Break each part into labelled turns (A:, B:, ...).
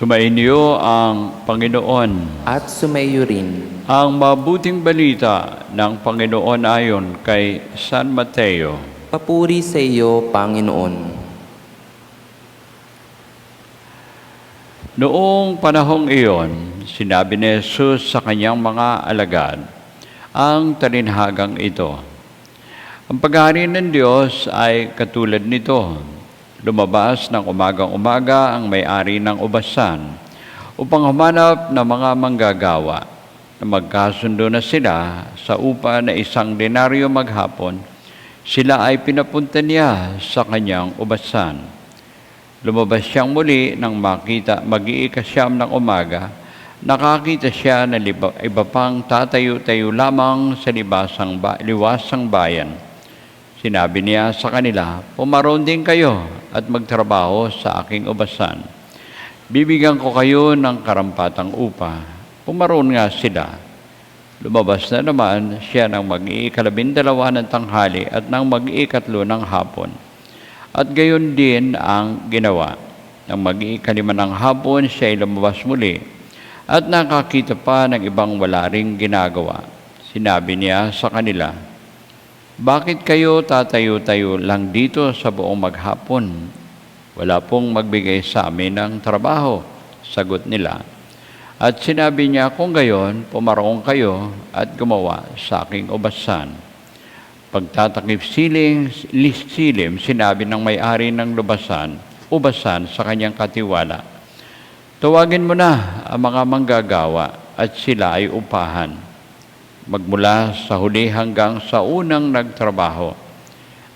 A: Sumainyo ang Panginoon.
B: At sumaiyo rin.
A: Ang mabuting balita ng Panginoon ayon kay San Mateo.
B: Papuri sa iyo, Panginoon.
A: Noong panahong iyon, sinabi ni Jesus sa kanyang mga alagad ang talinhagang ito. Ang paghari ng Diyos ay katulad nito. Lumabas ng umagang-umaga ang may-ari ng ubasan upang humanap ng mga manggagawa na magkasundo na sila sa upa na 1 denaryo maghapon. Sila ay pinapunta niya sa kanyang ubasan. Lumabas siyang muli nang makita mag-iikasyam ng umaga. Nakakita siya na iba pang tatayo-tayo lamang sa liwasang bayan. Sinabi niya sa kanila, "Pumaroon din kayo at magtrabaho sa aking ubasan. Bibigyan ko kayo ng karampatang upa." Pumaroon nga sila. Lumabas na naman siya ng mag-12 ng tanghali at ng mag-13 ng hapon. At gayon din ang ginawa. Nang mag-5 ng hapon, siya ay lumabas muli at nakakita pa ng ibang wala ring ginagawa. Sinabi niya sa kanila, "Bakit kayo tatayo-tayo lang dito sa buong maghapon? Wala pong magbigay sa amin ng trabaho." Sagot nila. At sinabi niya, "Kung gayon, pumaroon kayo at gumawa sa aking ubasan." Pagtatakip silim, sinabi ng may-ari ng ubasan sa kanyang katiwala, "Tawagin mo na ang mga manggagawa at sila ay upahan. Magmula sa huli hanggang sa unang nagtrabaho."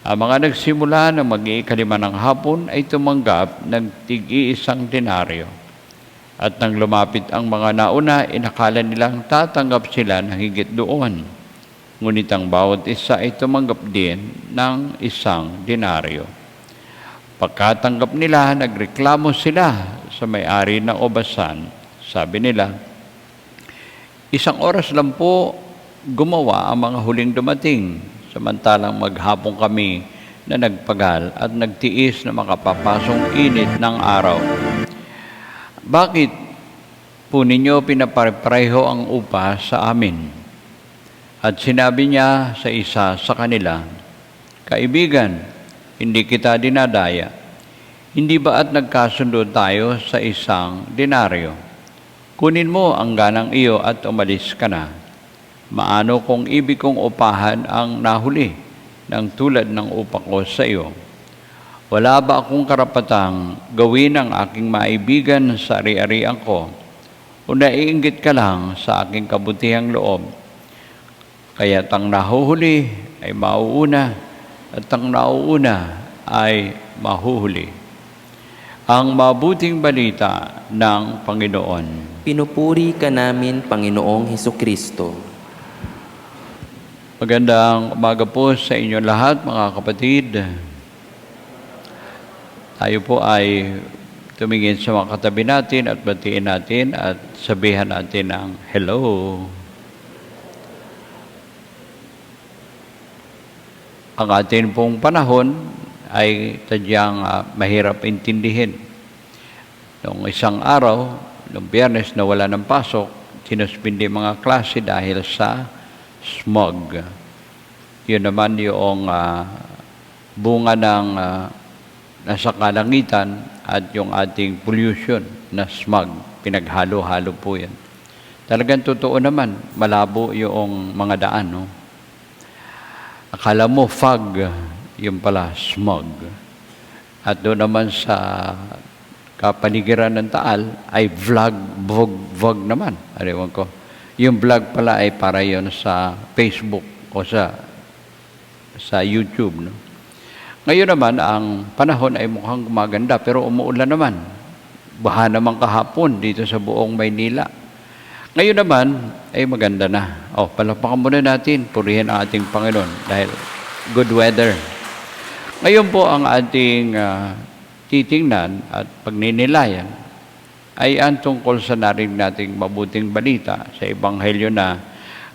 A: Ang mga nagsimula na mag-5 ng hapon ay tumanggap ng tig-1 denaryo. At nang lumapit ang mga nauna, inakala nilang tatanggap sila ng higit doon. Ngunit ang bawat isa ay tumanggap din ng 1 denaryo. Pagkatanggap nila, nagreklamo sila sa may-ari ng ubasan. Sabi nila, "1 oras lang po gumawa ang mga huling dumating, samantalang maghapon kami na nagpagal at nagtiis na makapapasong init ng araw. Bakit po ninyo pinapareho ang upa sa amin?" At sinabi niya sa isa sa kanila, "Kaibigan, hindi kita dinadaya. Hindi ba at nagkasundo tayo sa 1 denaryo? Kunin mo ang ganang iyo at umalis ka na. Maano kung ibig kong upahan ang nahuli ng tulad ng upa ko sa iyo? Wala ba akong karapatang gawin ang aking maibigan sa ari-arian ko? O naiinggit ka lang sa aking kabutihang loob? Kaya't ang nahuhuli ay mauuna at ang nauuna ay mahuhuli." Ang mabuting balita ng Panginoon.
B: Pinupuri ka namin, Panginoong Hesukristo.
A: Magandang umaga po sa inyo lahat, mga kapatid. Tayo po ay tumingin sa mga katabi natin at batiin natin at sabihan natin ng hello. Ang atin pong panahon ay tadyang mahirap intindihin. Noong isang araw, noong Biyernes na wala ng pasok, sinuspindi mga klase dahil sa smog. Yun naman yung bunga ng nasa kalangitan at yung ating pollution na smog. Pinaghalo-halo po yan. Talagang totoo naman, malabo yung mga daan, no? Akala mo fog, yung pala smog. At doon naman sa kapaligiran ng Taal ay vlog naman. Ariwan ko. Yung vlog pala ay para yon sa Facebook o sa YouTube. No? Ngayon naman, ang panahon ay mukhang gumaganda pero umuulan naman. Baha naman kahapon dito sa buong Maynila. Ngayon naman ay maganda na. Palapakan muna natin, purihin ang ating Panginoon dahil good weather. Ngayon po ang ating titingnan at pagninilayan ay ang tungkol sa narinig nating mabuting balita sa Ebanghelyo na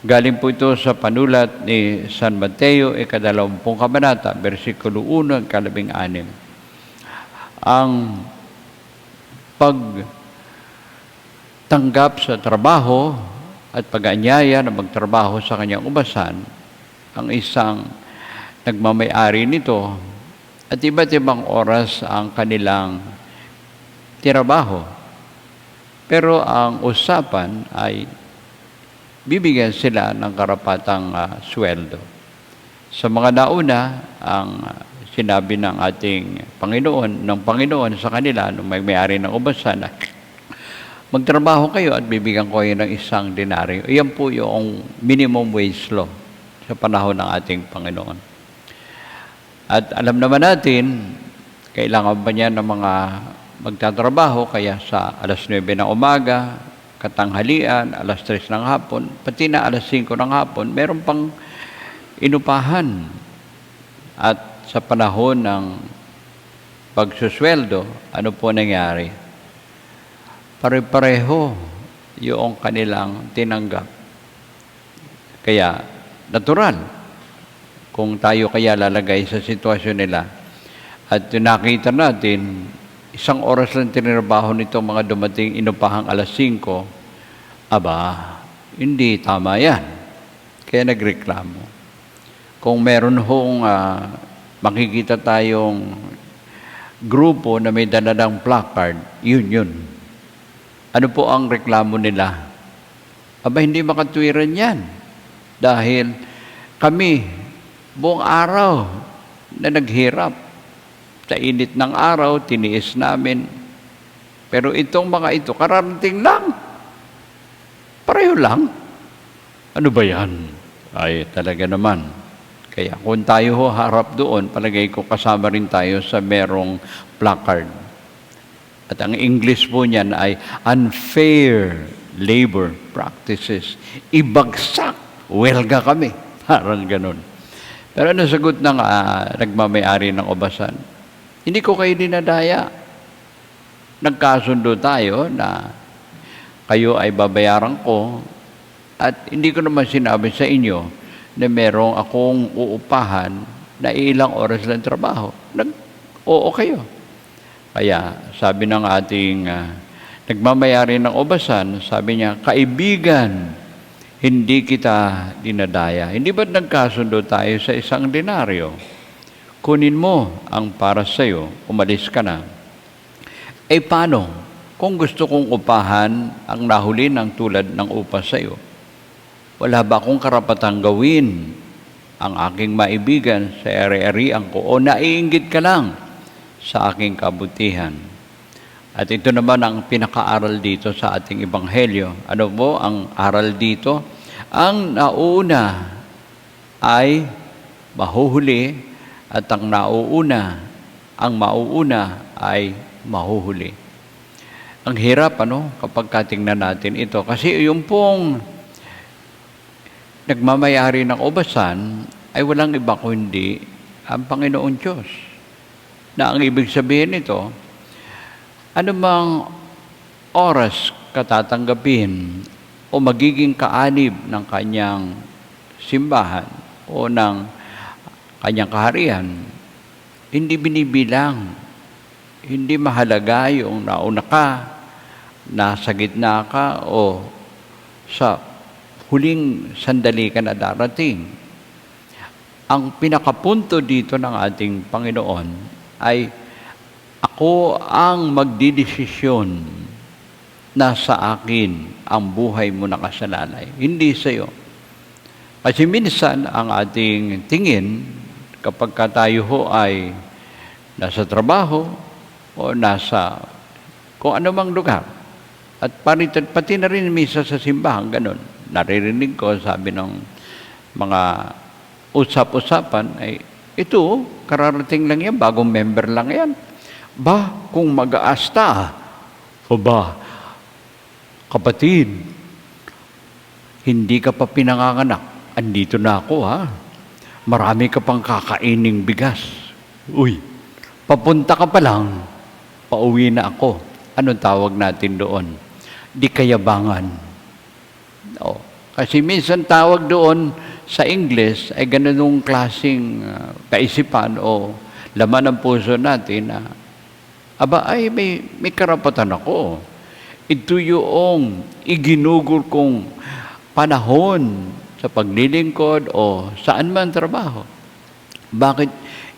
A: galing po ito sa panulat ni San Mateo, 20 kabanata, versikulo 1 hanggang 16. Ang tanggap sa trabaho at pag-anyaya na magtrabaho sa kanyang ubasan ang isang nagmamay-ari nito at iba't ibang oras ang kanilang tirabaho. Pero ang usapan ay bibigyan sila ng karapatang sweldo. Sa mga nauna, ang sinabi ng ating Panginoon sa kanila nung may-ari ng ubasan na magtrabaho kayo at bibigyan ko kayo ng 1 denaryo. Iyan po yung minimum wage law sa panahon ng ating Panginoon. At alam naman natin, kailangan pa niya ng mga magtatrabaho, kaya sa alas 9 ng umaga, katanghalian, alas 3 ng hapon, pati na alas 5 ng hapon, meron pang inupahan. At sa panahon ng pagsusweldo, ano po nangyari? Pare-pareho yung kanilang tinanggap. Kaya, natural, kung tayo kaya lalagay sa sitwasyon nila, at nakita natin, 1 oras lang tinirabaho nito mga dumating inupahang alas 5, hindi tama yan. Kaya nagreklamo. Kung meron hong makikita tayong grupo na may dala ng placard, yun. Ano po ang reklamo nila? Hindi makatwiran yan. Dahil kami, buong araw na naghirap. Sa init ng araw, tiniis namin. Pero itong mga ito, kararating lang. Pareho lang. Ano ba yan? Ay, talaga naman. Kaya kung tayo harap doon, palagay ko kasama rin tayo sa merong placard. At ang English po niyan ay unfair labor practices. Ibagsak, welga kami. Parang ganun. Pero ano sagot ng nagmamay-ari ng ubasan? Hindi ko kayo dinadaya. Nagkasundo tayo na kayo ay babayaran ko at hindi ko naman sinabi sa inyo na merong akong uupahan na ilang oras lang trabaho. Oo kayo. Kaya sabi ng ating nagmamayari ng ubasan, sabi niya, kaibigan, hindi kita dinadaya. Hindi ba't nagkasundo tayo sa 1 denaryo? Kunin mo ang para sa'yo, umalis ka na. Paano kung gusto kong upahan ang nahuli ng tulad ng upa sa'yo? Wala ba akong karapatang gawin ang aking maibigan sa eri-erian ko o naiinggit ka lang sa aking kabutihan? At ito naman ang pinakaaral dito sa ating ebanghelyo. Ano po ang aral dito? Ang nauuna ay mahuhuli at ang mauuna ay mahuhuli. Ang hirap kapag tingnan natin ito. Kasi yung pong nagmamayari ng ubasan ay walang iba kundi ang Panginoon Diyos. Na ang ibig sabihin nito, anumang oras katatanggapin o magiging kaanib ng kanyang simbahan o ng kanyang kaharian, hindi binibilang, hindi mahalaga yung nauna ka, nasa gitna ka o sa huling sandali ka na darating. Ang pinakapunto dito ng ating Panginoon ay ako ang magdidesisyon na sa akin ang buhay mo nakasalalay, hindi sa iyo. Kasi minsan ang ating tingin kapag tayo ay nasa trabaho o nasa kung anumang lugar at pati na rin misa sa simbahan, ganun. Naririnig ko, sabi ng mga usap-usapan, ay ito, kararating lang yan, bagong member lang yan. Kung mag-aasta, kapatid, hindi ka pa pinanganganak, andito na ako marami ka pang kakaining bigas. Papunta ka pa lang, pauwi na ako. Anong tawag natin doon? Di kayabangan. Kasi minsan tawag doon sa English ay ganunong klaseng kaisipan o laman ng puso natin na may karapatan ako. Ito yung iginugol kong panahon sa paglilingkod o saan man trabaho. Bakit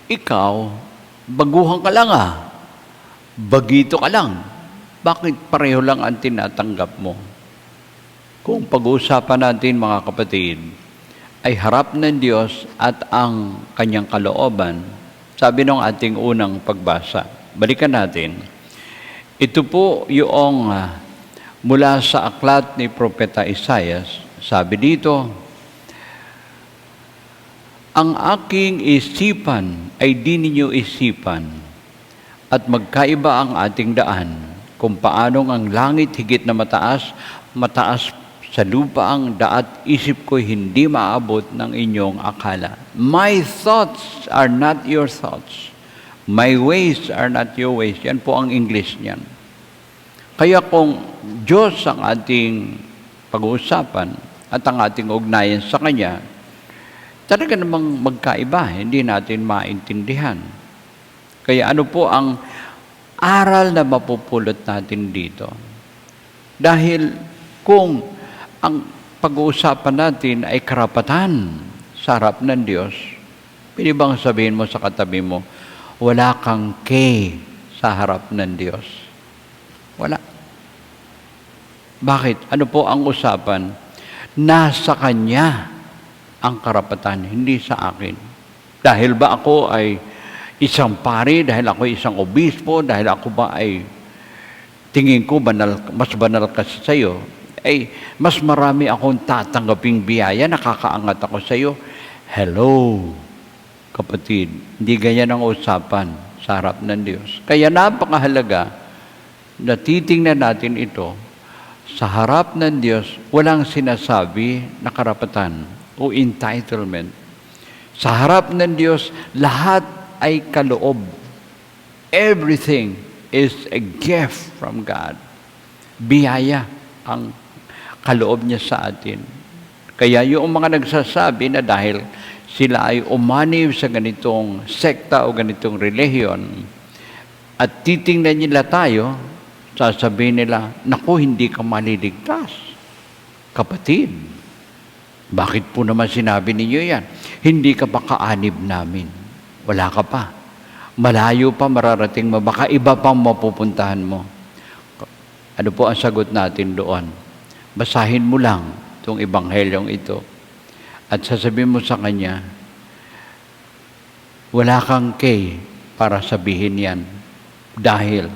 A: ikaw, baguhan ka lang bagito ka lang. Bakit pareho lang ang tinatanggap mo? Kung pag-uusapan natin mga kapatid, ay harap ng Diyos at ang kanyang kalooban, sabi ng ating unang pagbasa. Balikan natin. Ito po yung mula sa aklat ni Propeta Isaias. Sabi dito, ang aking isipan ay di ninyo isipan at magkaiba ang ating daan kung paanong ang langit higit na mataas, mataas sa lupa ang daat isip ko hindi maabot ng inyong akala. My thoughts are not your thoughts. My ways are not your ways. Yan po ang English niyan. Kaya kung Diyos ang ating pag-uusapan at ang ating ugnayan sa Kanya, talaga namang magkaiba, hindi natin maintindihan. Kaya ano po ang aral na mapupulot natin dito? Dahil kung ang pag-uusapan natin ay karapatan sa harap ng Diyos, pwede bang sabihin mo sa katabi mo, wala kang kay sa harap ng Diyos? Wala. Bakit? Ano po ang usapan? Nasa Kanya ang karapatan, hindi sa akin. Dahil ba ako ay isang pari, dahil ako isang obispo, dahil ako ba ay tingin ko mas banal kasi sa iyo, ay mas marami akong tatanggaping biyaya, nakakaangat ako sa iyo. Hello, kapatid, hindi ganyan ang usapan sa harap ng Diyos. Kaya napakahalaga na titingnan natin ito. Sa harap ng Diyos, walang sinasabi na karapatan o entitlement. Sa harap ng Diyos, lahat ay kaloob. Everything is a gift from God. Biyaya ang kaloob niya sa atin. Kaya yung mga nagsasabi na dahil sila ay umanib sa ganitong sekta o ganitong relihiyon at titingnan nila tayo, sasabihin nila, naku, hindi ka maliligtas. Kapatid, bakit po naman sinabi ninyo yan? Hindi ka pa kaanib namin. Wala ka pa. Malayo pa mararating mo. Baka iba pang mapupuntahan mo. Ano po ang sagot natin doon? Basahin mo lang itong ebanghelyong ito at sasabihin mo sa kanya, wala kang kay para sabihin yan. Dahil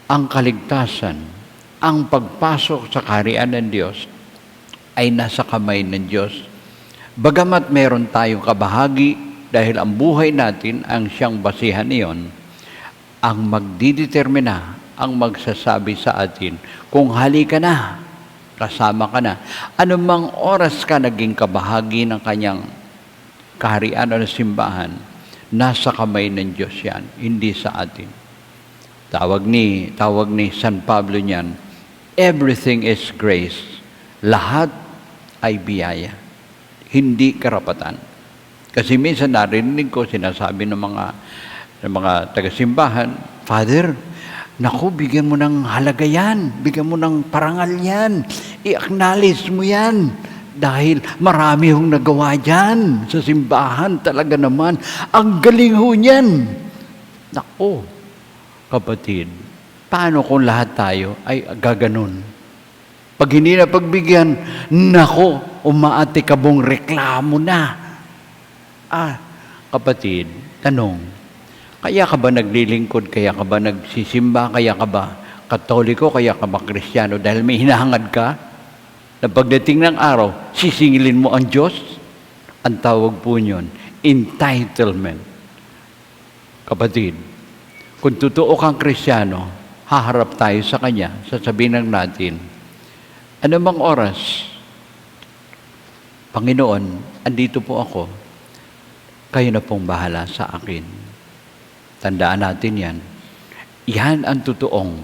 A: ang kaligtasan, ang pagpasok sa kaharian ng Diyos ay nasa kamay ng Diyos. Bagamat meron tayong kabahagi dahil ang buhay natin ang siyang basihan niyon, ang magdidetermina, ang magsasabi sa atin, kung halika na, kasama ka na. Anumang oras ka naging kabahagi ng kanyang kaharian o simbahan, nasa kamay ng Diyos yan, hindi sa atin. Tawag ni San Pablo niyan, everything is grace. Lahat ay biyaya, hindi karapatan. Kasi minsan narinig ko, sinasabi ng mga taga-simbahan, Father, naku, bigyan mo ng halaga yan, bigyan mo ng parangal yan, i-acknowledge mo yan. Dahil marami hong nagawa dyan sa simbahan, talaga naman, ang galing ho niyan. Naku, kapatid, paano kung lahat tayo ay gaganon? Pag hindi na pagbigyan, nako, umaatikabong reklamo na. Kapatid, tanong, kaya ka ba naglilingkod, kaya ka ba nagsisimba, kaya ka ba Katoliko, kaya ka ba Kristiyano dahil may hinahangad ka? Na pagdating ng araw, sisingilin mo ang Diyos? Ang tawag po niyon, entitlement. Kapatid, kung totoo kang Kristiyano, haharap tayo sa Kanya, sasabihin lang natin, anumang oras, Panginoon, andito po ako, kayo na pong bahala sa akin. Tandaan natin yan. Yan ang totoong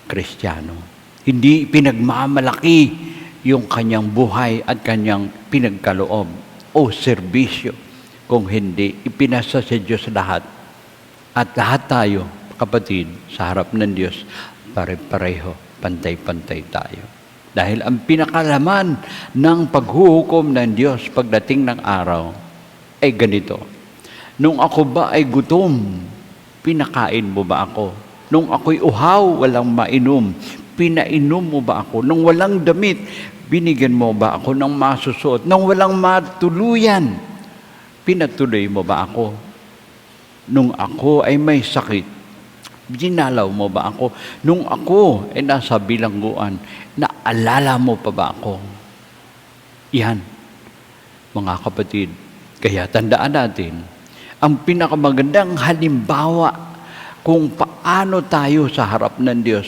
A: Kristiyano. Hindi pinagmamalaki yung kanyang buhay at kanyang pinagkaloob o serbisyo. Kung hindi, ipinasa sa Diyos lahat. At lahat tayo, kapatid, sa harap ng Diyos, pare-pareho. pantay-pantay tayo. Dahil ang pinakalaman ng paghuhukom ng Diyos pagdating ng araw ay ganito. Nung ako ba ay gutom, pinakain mo ba ako? Nung ako'y uhaw, walang mainom, pinainom mo ba ako? Nung walang damit, binigyan mo ba ako ng masusuot? Nung walang matuluyan, pinatuloy mo ba ako? Nung ako ay may sakit, dinalaw mo ba ako? Nung ako ay nasa bilangguan, naalala mo pa ba ako? Yan, mga kapatid. Kaya tandaan natin, ang pinakamagandang halimbawa kung paano tayo sa harap ng Diyos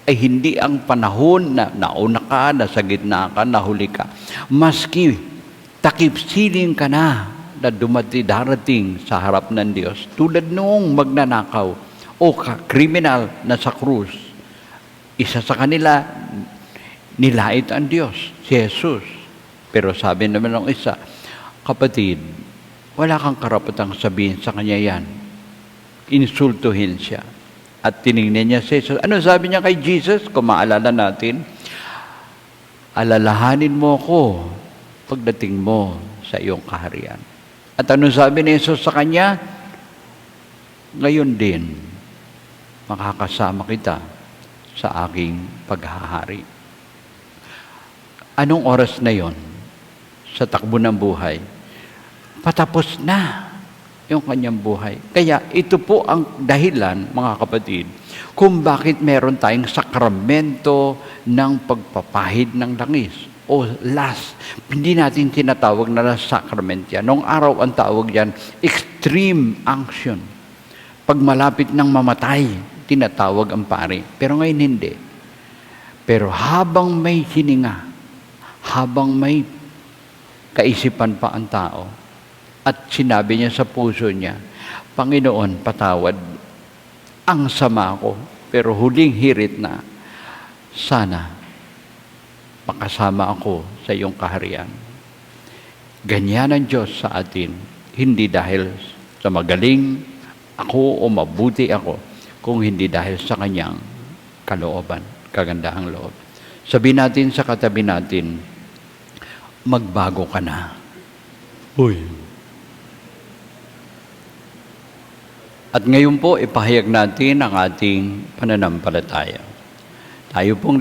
A: ay hindi ang panahon na nauna ka, nasa gitna ka, nahuli ka. Maski takip siling ka na darating sa harap ng Diyos, tulad noong magnanakaw o kriminal na sa krus, isa sa kanila, nilait ang Diyos, si Jesus. Pero sabi naman ng isa, kapatid, wala kang karapatang sabihin sa kanya yan. Insultuhin siya. At tinignan niya si Jesus. Ano sabi niya kay Jesus? Kung maalala natin, alalahanin mo ko pagdating mo sa iyong kaharian. At ano sabi ni Jesus sa kanya? Ngayon din, makakasama kita sa aking paghahari. Anong oras na yon sa takbo ng buhay? Patapos na yung kanyang buhay. Kaya ito po ang dahilan, mga kapatid, kung bakit meron tayong sakramento ng pagpapahid ng langis o last. Hindi natin tinatawag na last sacrament yan. Noong araw ang tawag yan, extreme unction. Pag malapit ng mamatay, tinatawag ang pari. Pero ngayon hindi. Pero habang may hininga, habang may kaisipan pa ang tao, at sinabi niya sa puso niya, Panginoon, patawad ang sama ko, pero huling hirit na, sana makasama ako sa iyong kaharian. Ganyan ang Diyos sa atin, hindi dahil sa magaling ako o mabuti ako, kung hindi dahil sa kanyang kalooban, kagandahang loob. Sabihin natin sa katabi natin, magbago ka na. Uy. At ngayon po, ipahayag natin ang ating pananampalataya. Tayo pong